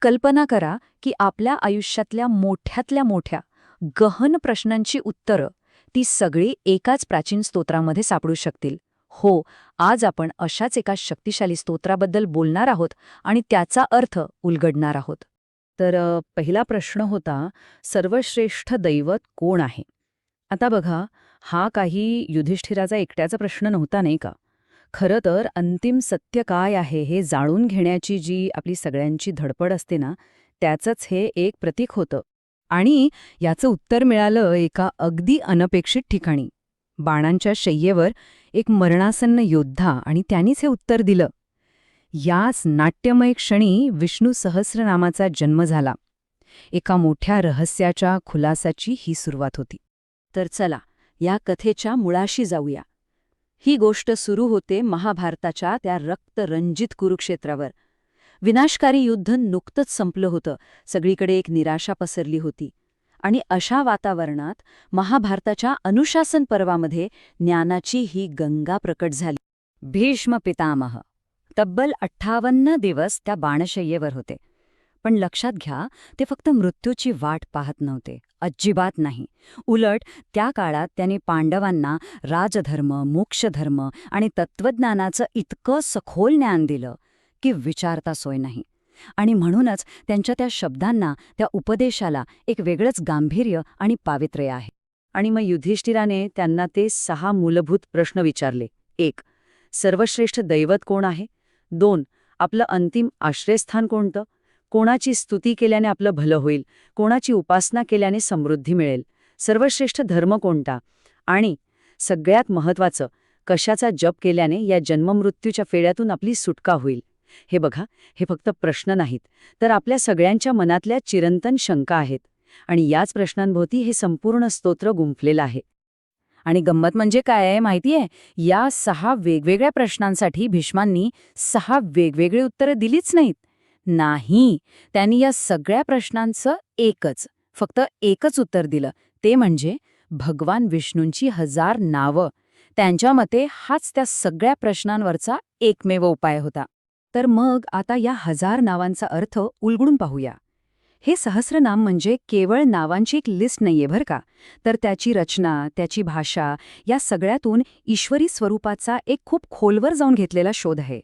कल्पना करा की आपल्या आयुष्यातल्या मोठ्यातल्या मोठ्या, गहन प्रश्नांची उत्तरं ती सगळी एकाच प्राचीन स्तोत्रामध्ये सापडू शकतील. हो, आज आपण अशाच एका शक्तिशाली स्तोत्राबद्दल बोलणार आहोत आणि त्याचा अर्थ उलगडणार आहोत. तर पहिला प्रश्न होता, सर्वश्रेष्ठ दैवत कोण आहे? आता बघा, हा काही युधिष्ठिराचा एकट्याचा प्रश्न नव्हता, नाही का? खरं तर अंतिम सत्य काय आहे हे जाणून घेण्याची जी आपली सगळ्यांची धडपड असते ना, त्याचंच हे एक प्रतीक होतं. आणि याचं उत्तर मिळालं एका अगदी अनपेक्षित ठिकाणी. बाणांच्या शय्येवर एक मरणासन्न योद्धा, आणि त्यांनीच हे उत्तर दिलं. याच नाट्यमय क्षणी विष्णू सहस्रनामाचा जन्म झाला. एका मोठ्या रहस्याच्या खुलासाची ही सुरुवात होती. तर चला, या कथेच्या मुळाशी जाऊया. ही गोष्ट सुरू होते महाभारताच्या त्या रक्तरंजित कुरुक्षेत्रावर. विनाशकारी युद्ध नुकतंच संपलं होतं, सगळीकडे एक निराशा पसरली होती. आणि अशा वातावरणात महाभारताच्या अनुशासन पर्वामध्ये ज्ञानाची ही गंगा प्रकट झाली. भीष्म पितामह तब्बल 58 दिवस त्या बाणशय्येवर होते. पण लक्षात घ्या, ते फक्त मृत्यूची वाट पाहत नव्हते, अजिबात नाही. उलट त्या काळात त्यांनी पांडवांना राजधर्म, मोक्षधर्म आणि तत्त्वज्ञानाचं इतकं सखोल ज्ञान दिलं की विचारता सोय नाही. आणि म्हणूनच त्यांच्या त्या शब्दांना, त्या उपदेशाला एक वेगळंच गांभीर्य आणि पावित्र्य आहे. आणि मग युधिष्ठिराने त्यांना ते 6 मूलभूत प्रश्न विचारले. 1. सर्वश्रेष्ठ दैवत कोण आहे? 2. आपलं अंतिम आश्रयस्थान कोणतं? कोणाची स्तुती केल्याने आपलं भलं होईल? कोणाची उपासना केल्याने समृद्धी मिळेल? सर्वश्रेष्ठ धर्म कोणता? आणि सगळ्यात महत्त्वाचं, कशाचा जप केल्याने या जन्ममृत्यूच्या फेड्यातून आपली सुटका होईल? हे बघा, हे फक्त प्रश्न नाहीत, तर आपल्या सगळ्यांच्या मनातल्या चिरंतन शंका आहेत. आणि याच प्रश्नांभोवती हे संपूर्ण स्तोत्र गुंफलेलं आहे. आणि गंमत म्हणजे काय आहे माहितीये? या 6 वेगवेगळ्या प्रश्नांसाठी भीष्मांनी 6 वेगवेगळी उत्तरं दिलीच नाहीत. नाही, त्यांनी या सगळ्या प्रश्नांचं फक्त एकच उत्तर दिलं. ते म्हणजे भगवान विष्णूंची 1000 नावं. त्यांच्या मते हाच त्या सगळ्या प्रश्नांवरचा एकमेव उपाय होता. तर मग आता या 1000 नावांचा अर्थ उलगडून पाहूया. हे सहस्रनाम म्हणजे केवळ नावांची एक लिस्ट नाहीये बरं का, तर त्याची रचना, त्याची भाषा, या सगळ्यातून ईश्वरी स्वरूपाचा एक खूप खोलवर जाऊन घेतलेला शोध आहे.